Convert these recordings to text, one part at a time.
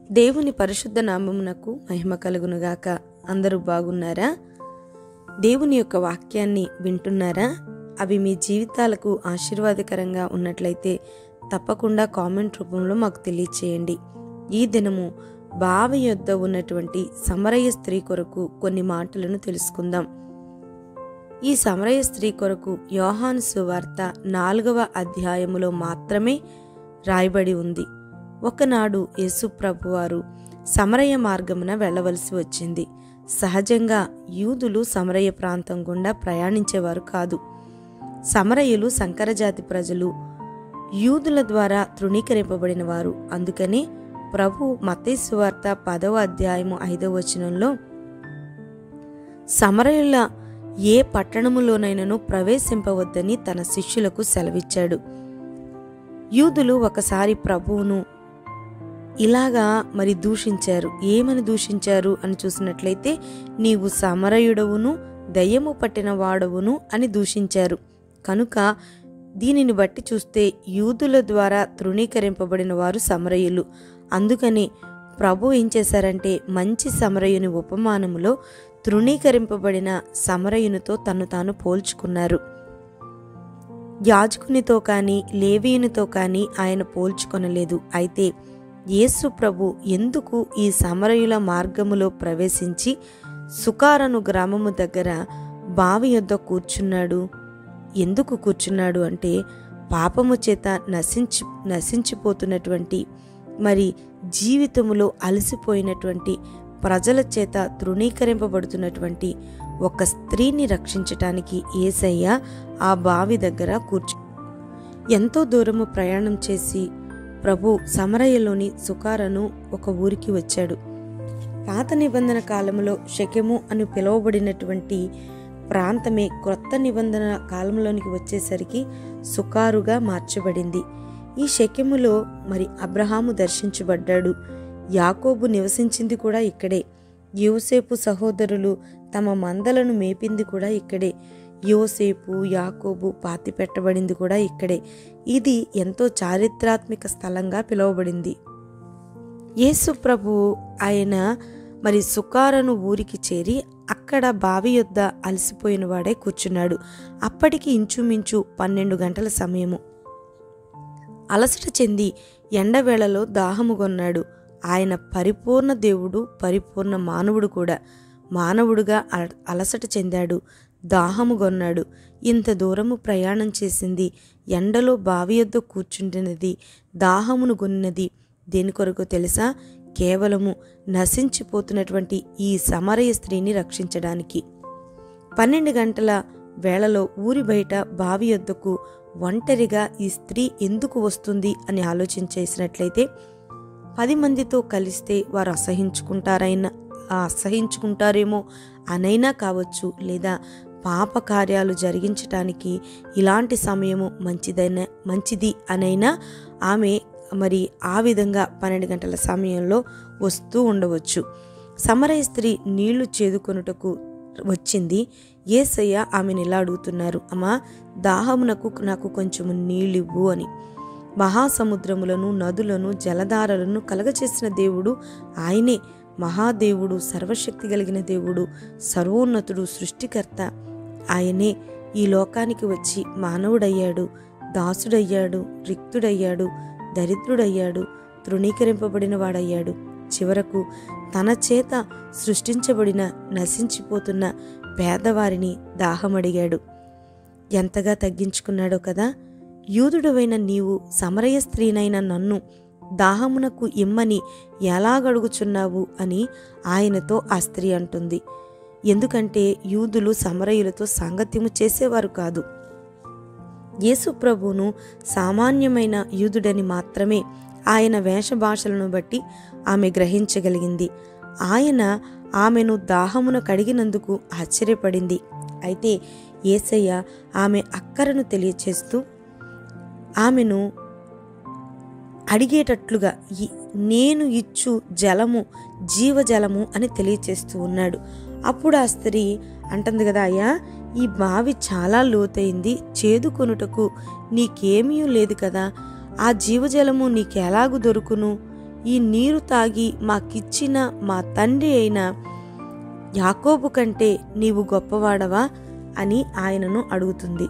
దేవుని పరిశుద్ధ నామమునకు మహిమ కలుగునుగాక. అందరూ బాగున్నారా? దేవుని యొక్క వాక్యాన్ని వింటున్నారా? అవి మీ జీవితాలకు ఆశీర్వాదకరంగా ఉన్నట్లయితే తప్పకుండా కామెంట్ రూపంలో మాకు తెలియచేయండి. ఈ దినము బావి యొద్ద ఉన్నటువంటి సమరయ స్త్రీ కొరకు కొన్ని మాటలను తెలుసుకుందాం. ఈ సమరయ స్త్రీ కొరకు యోహాను సువార్త 4వ అధ్యాయములో మాత్రమే రాయబడి ఉంది. ఒకనాడు యేసు ప్రభువారు సమరయ మార్గమున వెళ్ళవలసి వచ్చింది. సహజంగా యూదులు సమరయ ప్రాంతం గుండా ప్రయాణించేవారు కాదు. సమరయులు సంకరజాతి ప్రజలు, యూదుల ద్వారా తృణీకరింపబడిన వారు. అందుకని ప్రభు మత్తయి సువార్త 10వ అధ్యాయము 5వ వచనంలో సమరయుల ఏ పట్టణములోనైనను ప్రవేశింపవద్దని తన శిష్యులకు సెలవిచ్చాడు. యూదులు ఒకసారి ప్రభువును ఇలాగా దూషించారు. ఏమని దూషించారు అని చూసినట్లయితే, నీవు సమరయుడవును దయ్యము పట్టిన వాడవును అని దూషించారు. కనుక దీనిని బట్టి చూస్తే యూదుల ద్వారా తృణీకరింపబడిన వారు సమరయులు. అందుకని ప్రభు ఏం చేశారంటే, మంచి సమరయుని ఉపమానములో తృణీకరింపబడిన సమరయునితో తను తాను పోల్చుకున్నారు. యాజకునితో కానీ లేవీయునితో కానీ ఆయన పోల్చుకొనలేదు. అయితే యేసు ప్రభు ఎందుకు ఈ సమరయుల మార్గములో ప్రవేశించి సుకారను గ్రామము దగ్గర బావి యొద్ద కూర్చున్నాడు? ఎందుకు కూర్చున్నాడు అంటే, పాపము చేత నశించిపోతున్నటువంటి జీవితములో అలసిపోయినటువంటి ప్రజల చేత తృణీకరింపబడుతున్నటువంటి ఒక స్త్రీని రక్షించటానికి యేసయ్య ఆ బావి దగ్గర ఎంతో దూరము ప్రయాణం చేసి ప్రభు సమరయలోని సుకారను ఒక ఊరికి వచ్చాడు. పాత నిబంధన కాలంలో షెకెము అని పిలువబడినటువంటి ప్రాంతమే క్రొత్త నిబంధన కాలంలోనికి వచ్చేసరికి సుకారుగా మార్చబడింది. ఈ షెకెములో అబ్రహాము దర్శించబడ్డాడు. యాకోబు నివసించింది కూడా ఇక్కడే. యోసేపు సహోదరులు తమ మందలను మేపింది కూడా ఇక్కడే. యోసేపు యాకోబు పాతి పెట్టబడింది కూడా ఇక్కడే. ఇది ఎంతో చారిత్రాత్మక స్థలంగా పిలువబడింది. యేసు ప్రభు ఆయన సుకారను ఊరికి చేరి అక్కడ బావి యొద్ద అలసిపోయిన వాడే కూర్చున్నాడు. అప్పటికి ఇంచుమించు 12 గంటల సమయము. అలసట చెంది ఎండవేళలో దాహముగొన్నాడు. ఆయన పరిపూర్ణ దేవుడు, పరిపూర్ణ మానవుడు కూడా. మానవుడుగా అలసట చెందాడు, దాహముగొన్నాడు. ఇంత దూరము ప్రయాణం చేసింది, ఎండలో బావి యొద్ద కూర్చుంటున్నది, దాహమును గొన్నది దేని కొరకు తెలుసా? కేవలము నశించిపోతున్నటువంటి ఈ సమరయ స్త్రీని రక్షించడానికి. 12 గంటల వేళలో ఊరి బయట బావి యొద్దకు ఒంటరిగా ఈ స్త్రీ ఎందుకు వస్తుంది అని ఆలోచించేసినట్లయితే, 10 మందితో కలిస్తే వారు అసహించుకుంటారేమో అనైనా కావచ్చు, లేదా పాప కార్యాలు జరిగించటానికి ఇలాంటి సమయము మంచిది అనైనా ఆమె ఆ విధంగా 12 గంటల సమయంలో వస్తూ ఉండవచ్చు. సమరయ స్త్రీ నీళ్లు చేదుకొనుటకు వచ్చింది. యేసయ్య ఆమెను ఇలా అడుగుతున్నారు, అమ్మా, దాహమునకు నాకు కొంచెము నీళ్ళివ్వు అని. మహాసముద్రములను, నదులను, జలధారలను కలగచేసిన దేవుడు ఆయనే. మహాదేవుడు, సర్వశక్తి కలిగిన దేవుడు, సర్వోన్నతుడు, సృష్టికర్త ఆయనే ఈ లోకానికి వచ్చి మానవుడయ్యాడు, దాసుడయ్యాడు, రిక్తుడయ్యాడు, దరిద్రుడయ్యాడు, తృణీకరింపబడిన వాడయ్యాడు. చివరకు తన చేత సృష్టించబడిన నశించిపోతున్న పేదవారిని దాహమడిగాడు. ఎంతగా తగ్గించుకున్నాడో కదా! యూదుడవైన నీవు సమరయ స్త్రీనైన నన్ను దాహమునకు ఇమ్మని ఎలాగడుగుచున్నావు అని ఆయనతో ఆ స్త్రీ అంటుంది. ఎందుకంటే యూదులు సమరయులతో సాంగత్యము చేసేవారు కాదు. యేసు ప్రభువును సామాన్యమైన యూదుడని మాత్రమే ఆయన వేషభాషలను బట్టి ఆమె గ్రహించగలిగింది. ఆయన ఆమెను దాహమున కడిగినందుకు ఆశ్చర్యపడింది. అయితే యేసయ్య ఆమె అక్కరను తెలియచేస్తూ ఆమెను అడిగేటట్లుగా నేను ఇచ్చు జలము జీవజలము అని తెలియచేస్తూ ఉన్నాడు. అప్పుడు ఆ స్త్రీ అంటుంది కదా, అయ్యా, ఈ బావి చాలా లోతైంది, చేదుకొనుటకు నీకేమీ లేదు కదా, ఆ జీవజలము నీకెలాగు దొరుకును? ఈ నీరు తాగి మాకిచ్చిన మా తండ్రి అయిన యాకోబు కంటే నీవు గొప్పవాడవా అని ఆయనను అడుగుతుంది.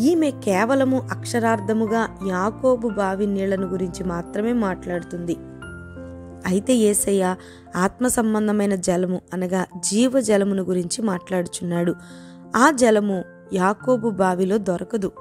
ఈమె కేవలము అక్షరార్థముగా యాకోబు బావి నీళ్లను గురించి మాత్రమే మాట్లాడుతుంది. అయితే యేసయ్య ఆత్మ సంబంధమైన జలము అనగా జీవజలమును గురించి మాట్లాడుచున్నాడు. ఆ జలము యాకోబు బావిలో దొరకదు.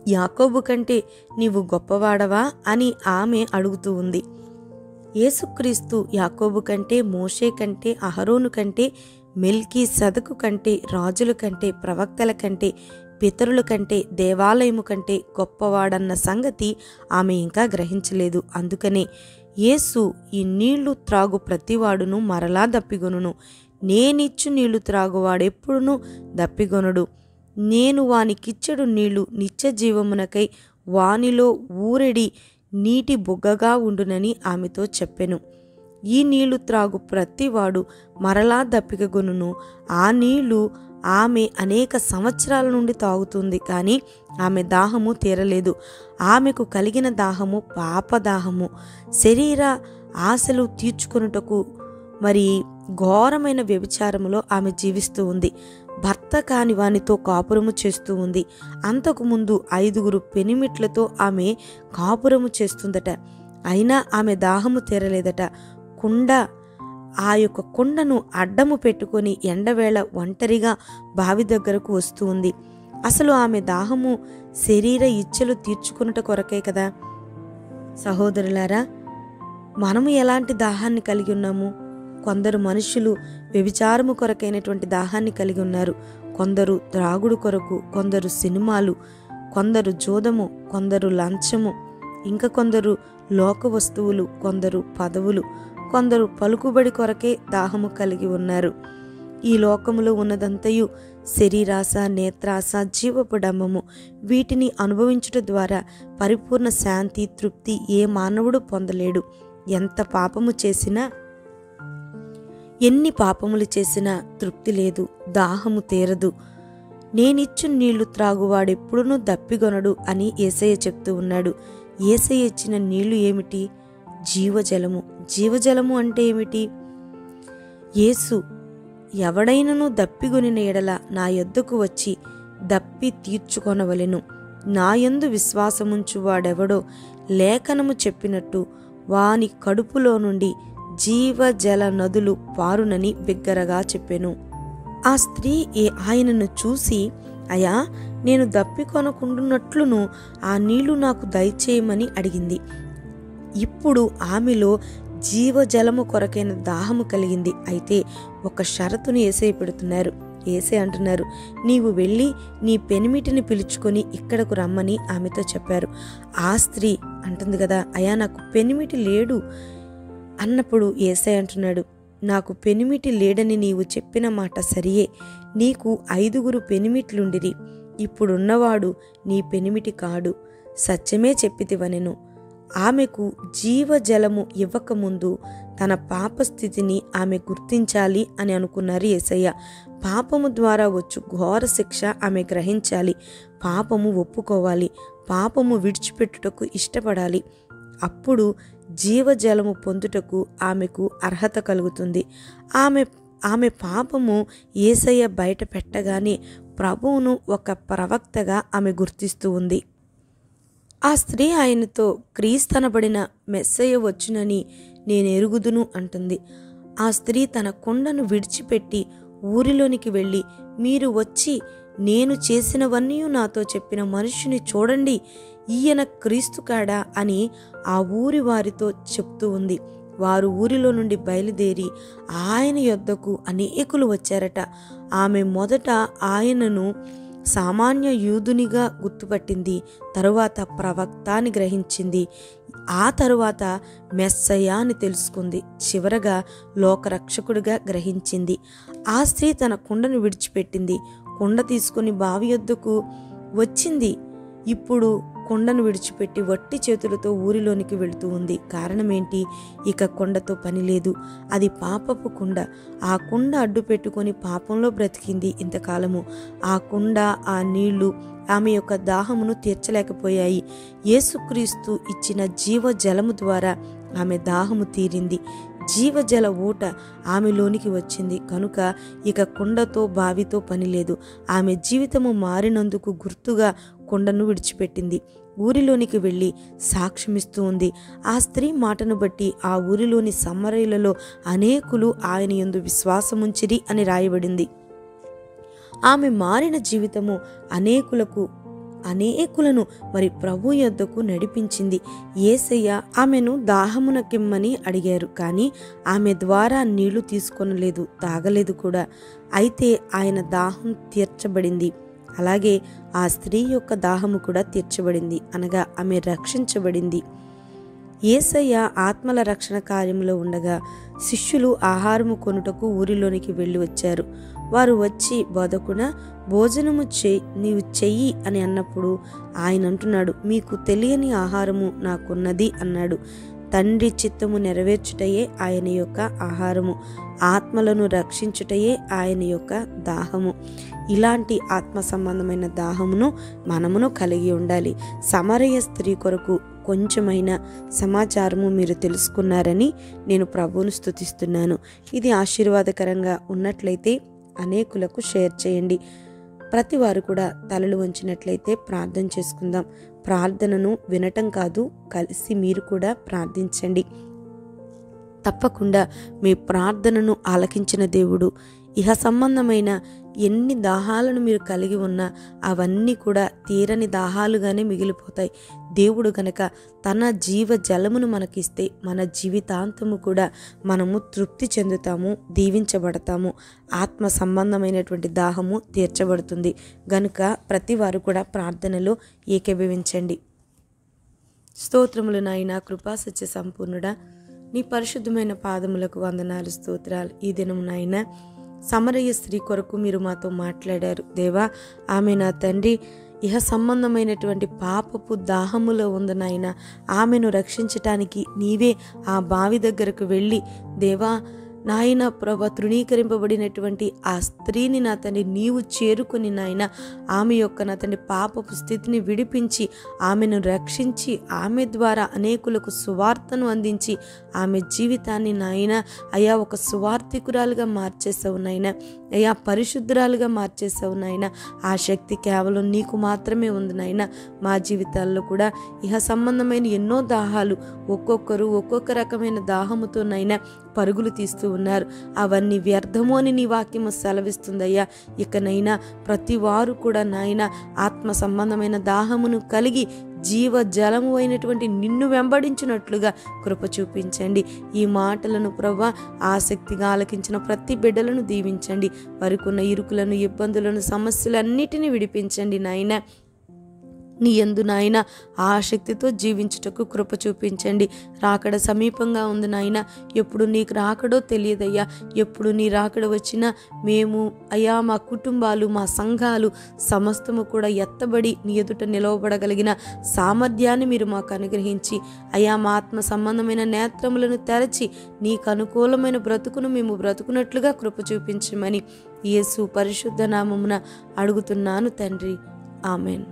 యాకోబు కంటే నీవు గొప్పవాడవా అని ఆమె అడుగుతూ ఉంది. యేసుక్రీస్తు యాకోబు కంటే, మోషే కంటే, అహరోను కంటే, మెల్కీసెదెకు కంటే, రాజుల కంటే, ప్రవక్తల కంటే, పితరుల కంటే, దేవాలయము కంటే గొప్పవాడన్న సంగతి ఆమె ఇంకా గ్రహించలేదు. అందుకనే యేసు ఈ నీళ్లు త్రాగు ప్రతివాడును మరలా దప్పిగొనును, నేనిచ్చు నీళ్లు త్రాగువాడెప్పుడునూ దప్పిగొనడు, నేను వానికిచ్చడు నీళ్లు నిత్య జీవమునకై వానిలో ఊరెడి నీటి బుగ్గగా ఉండునని ఆమెతో చెప్పెను. ఈ నీళ్లు త్రాగు ప్రతివాడు మరలా దప్పికగొనును. ఆ నీళ్లు ఆమె అనేక సంవత్సరాల నుండి తాగుతుంది, కానీ ఆమె దాహము తీరలేదు. ఆమెకు కలిగిన దాహము పాపదాహము, శరీర ఆశలు తీర్చుకొనుటకు మరి ఘోరమైన వ్యభిచారములో ఆమె జీవిస్తూ ఉంది. భర్త కాని వానితో కాపురము చేస్తూ ఉంది. అంతకుముందు 5 పెనిమిట్లతో ఆమె కాపురము చేస్తుందట. అయినా ఆమె దాహము తీరలేదట. ఆ యొక్క కుండను అడ్డము పెట్టుకొని ఎండవేళ ఒంటరిగా బావి దగ్గరకు వస్తూ ఉంది. అసలు ఆమె దాహము శరీర ఇచ్చలు తీర్చుకున్నట కొరకే కదా. సహోదరులారా, మనము ఎలాంటి దాహాన్ని కలిగి ఉన్నాము? కొందరు మనుషులు వ్యభిచారము కొరకైనటువంటి దాహాన్ని కలిగి ఉన్నారు. కొందరు త్రాగుడు కొరకు, కొందరు సినిమాలు, కొందరు జోదము, కొందరు లంచము, ఇంకా కొందరు లోక వస్తువులు, కొందరు పదవులు, కొందరు పలుకుబడి కొరకే దాహము కలిగి ఉన్నారు. ఈ లోకములో ఉన్నదంతయు శరీరాశ, నేత్రాశ, జీవపు డంబము. వీటిని అనుభవించుట ద్వారా పరిపూర్ణ శాంతి, తృప్తి ఏ మానవుడు పొందలేడు. ఎంత పాపము చేసినా, ఎన్ని పాపములు చేసినా తృప్తి లేదు, దాహము తీరదు. నేనిచ్చు నీళ్లు త్రాగువాడెప్పుడునూ దప్పిగొనడు అని యేసయ్య చెప్తూ ఉన్నాడు. యేసయ్య ఇచ్చిన నీళ్లు ఏమిటి? జీవజలము. జీవజలము అంటే ఏమిటి? యేసు, ఎవడైనను దప్పిగొనిన ఎడల నా యొద్దకు వచ్చి దప్పి తీర్చుకొనవలెను. నా యందు విశ్వాసముంచు వాడెవడో లేఖనము చెప్పినట్టు వాని కడుపులో నుండి జీవజల నదులు పారునని బిగ్గరగా చెప్పెను. ఆ స్త్రీ ఆయనను చూసి, అయ్యా, నేను దప్పికొనకుండునట్లును ఆ నీళ్లు నాకు దయచేయమని అడిగింది. ఇప్పుడు ఆమెలో జీవజలము కొరకైన దాహము కలిగింది. అయితే ఒక షరతును యేసయ్య పెడుతున్నారు. యేసయ్య అంటున్నారు, నీవు వెళ్ళి నీ పెనిమిటిని పిలుచుకొని ఇక్కడకు రమ్మని ఆమెతో చెప్పారు. ఆ స్త్రీ అంటుంది కదా, అయ్యా, నాకు పెనిమిటి లేడు అన్నప్పుడు యేసయ్య అంటున్నాడు, నాకు పెనిమిటి లేడని నీవు చెప్పిన మాట సరియే. నీకు 5 పెనిమిట్లుండిరి, ఇప్పుడున్నవాడు నీ పెనిమిటి కాడు, సత్యమే చెప్పితివనెను. ఆమెకు జీవజలము ఇవ్వకముందు తన పాపస్థితిని ఆమె గుర్తించాలి అని అనుకున్నారు యేసయ్య. పాపము ద్వారా వచ్చు ఘోర శిక్ష ఆమె గ్రహించాలి. పాపము ఒప్పుకోవాలి. పాపము విడిచిపెట్టుటకు ఇష్టపడాలి. అప్పుడు జీవజలము పొందుటకు ఆమెకు అర్హత కలుగుతుంది. ఆమె పాపము యేసయ్య బయట పెట్టగానే ప్రభువును ఒక ప్రవక్తగా ఆమె గుర్తిస్తూ ఉంది. ఆ స్త్రీ ఆయనతో, క్రీస్తనబడిన మెస్సయ్య వచ్చునని నేను ఎరుగుదును అంటుంది. ఆ స్త్రీ తన కుండను విడిచిపెట్టి ఊరిలోనికి వెళ్ళి, మీరు వచ్చి నేను చేసినవన్నీ నాతో చెప్పిన మనుషుని చూడండి, ఈయన క్రీస్తు కాడా అని ఆ ఊరి వారితో చెప్తూ ఉంది. వారు ఊరిలో నుండి బయలుదేరి ఆయన యొద్దకు అనేకులు వచ్చారట. ఆమె మొదట ఆయనను సామాన్య యూదునిగా గుర్తుపట్టింది. తరువాత ప్రవక్త అని గ్రహించింది. ఆ తరువాత మెస్సయ్య అని తెలుసుకుంది. చివరగా లోకరక్షకుడిగా గ్రహించింది. ఆ స్త్రీ తన కుండను విడిచిపెట్టింది. కుండ తీసుకుని బావి యొద్దకు వచ్చింది. ఇప్పుడు కొండను విడిచిపెట్టి వట్టి చేతులతో ఊరిలోనికి వెళుతూ ఉంది. కారణం ఏంటి? ఇక కొండతో పని లేదు. అది పాపపు కుండ. ఆ కుండ అడ్డు పెట్టుకొని పాపంలో బ్రతికింది ఇంతకాలము. ఆ కుండ, ఆ నీళ్లు ఆమె యొక్క దాహమును తీర్చలేకపోయాయి. యేసుక్రీస్తు ఇచ్చిన జీవజలము ద్వారా ఆమె దాహము తీరింది. జీవజల ఊట ఆమెలోనికి వచ్చింది కనుక ఇక కుండతో బావితో పని లేదు. ఆమె జీవితము మారినందుకు గుర్తుగా కొండను విడిచిపెట్టింది. ఊరిలోనికి వెళ్ళి సాక్ష్యమిస్తూ ఉంది. ఆ స్త్రీ మాటను బట్టి ఆ ఊరిలోని సమరయులలో అనేకులు ఆయన యందు విశ్వాసముంచిరి అని రాయబడింది. ఆమె మారిన జీవితము అనేకులను మరి ప్రభు యొద్దకు నడిపించింది. యేసయ్య ఆమెను దాహమునకిమ్మని అడిగారు, కానీ ఆమె ద్వారా నీళ్లు తీసుకొనలేదు, తాగలేదు కూడా. అయితే ఆయన దాహం తీర్చబడింది. అలాగే ఆ స్త్రీ యొక్క దాహము కూడా తీర్చబడింది, అనగా ఆమె రక్షించబడింది. యేసయ్య ఆత్మల రక్షణ కార్యంలో ఉండగా శిష్యులు ఆహారము కొనుటకు ఊరిలోనికి వెళ్ళి వచ్చారు. వారు వచ్చి, బోధకుడా, భోజనము నీవు చెయ్యి అని అన్నప్పుడు ఆయన అంటున్నాడు, మీకు తెలియని ఆహారము నాకున్నది అన్నాడు. తండ్రి చిత్తము నెరవేర్చుటయే ఆయన యొక్క ఆహారము, ఆత్మలను రక్షించుటయే ఆయన యొక్క దాహము. ఇలాంటి ఆత్మ సంబంధమైన దాహమును మనమును కలిగి ఉండాలి. సమరయ స్త్రీ కొరకు కొంచెమైన సమాచారము మీరు తెలుసుకున్నారని నేను ప్రభువును స్తుతిస్తున్నాను. ఇది ఆశీర్వాదకరంగా ఉన్నట్లయితే అనేకులకు షేర్ చేయండి. ప్రతి వారు కూడా తలలు వంచినట్లయితే ప్రార్థన చేసుకుందాం. ప్రార్థనను వినటం కాదు, కలిసి మీరు కూడా ప్రార్థించండి. తప్పకుండా మీ ప్రార్థనను ఆలకించిన దేవుడు ఇహ సంబంధమైన ఎన్ని దాహాలను మీరు కలిగి ఉన్నా అవన్నీ కూడా తీరని దాహాలుగానే మిగిలిపోతాయి. దేవుడు గనక తన జీవ జలమును మనకిస్తే మన జీవితాంతము కూడా మనము తృప్తి చెందుతాము, దీవించబడతాము. ఆత్మ సంబంధమైనటువంటి దాహము తీర్చబడుతుంది. గనుక ప్రతి వారు కూడా ప్రార్థనలో ఏకీభవించండి. స్తోత్రములు నాయనా, కృపా సత్య సంపూర్ణుడా, నీ పరిశుద్ధమైన పాదములకు వందనాలు, స్తోత్రాలు. ఈ దినం నాయనా సమరయ స్త్రీ కొరకు మీరు మాతో మాట్లాడారు దేవా. ఆమె నా తండ్రి ఇహ సంబంధమైనటువంటి పాపపు దాహములో ఉంది నాయన. ఆమెను రక్షించటానికి నీవే ఆ బావి దగ్గరకు వెళ్ళి దేవా నాయన ప్రభ తృణీకరింపబడినటువంటి ఆ స్త్రీని నా తండ్రి నీవు చేరుకుని నాయన ఆమె యొక్క నా తండ్రి పాపపు స్థితిని విడిపించి ఆమెను రక్షించి ఆమె ద్వారా అనేకులకు సువార్తను అందించి ఆమె జీవితాన్ని నాయన అయా ఒక సువార్థికురాలుగా మార్చేసావు నాయన, అయా పరిశుద్ధురాలుగా మార్చేసావు నాయన. ఆ శక్తి కేవలం నీకు మాత్రమే ఉంది నాయన. మా జీవితాల్లో కూడా ఇహ సంబంధమైన ఎన్నో దాహాలు ఒక్కొక్కరు ఒక్కొక్క రకమైన దాహముతో నాయన పరుగులు తీస్తూ ఉన్నారు. అవన్నీ వ్యర్థము అని నీ వాక్యము సెలవిస్తుందయ్యా. ఇకనైనా ప్రతి వారు కూడా నాయన ఆత్మ సంబంధమైన దాహమును కలిగి జీవ జలము అయినటువంటి నిన్ను వెంబడించినట్లుగా కృప చూపించండి. ఈ మాటలను ప్రభా ఆసక్తిగా ఆలకించిన ప్రతి బిడ్డలను దీవించండి. వారికి ఉన్న ఇరుకులను, ఇబ్బందులను, సమస్యలన్నిటినీ విడిపించండి నాయన. నీ యందు నాయన ఆసక్తితో జీవించుటకు కృప చూపించండి. రాకడ సమీపంగా ఉంది నాయన. ఎప్పుడు నీకు రాకడో తెలియదయ్యా. ఎప్పుడు నీ రాకడ వచ్చినా మేము అయ్యా మా కుటుంబాలు, మా సంఘాలు సమస్తము కూడా ఎత్తబడి నీ ఎదుట నిలవబడగలిగిన సామర్థ్యాన్ని మీరు మాకు అనుగ్రహించి అయ్యా మా ఆత్మ సంబంధమైన నేత్రములను తెరచి నీకు అనుకూలమైన బ్రతుకును మేము బ్రతుకున్నట్లుగా కృప చూపించమని యేసు పరిశుద్ధ నామమున అడుగుతున్నాను తండ్రి. ఆమెన్.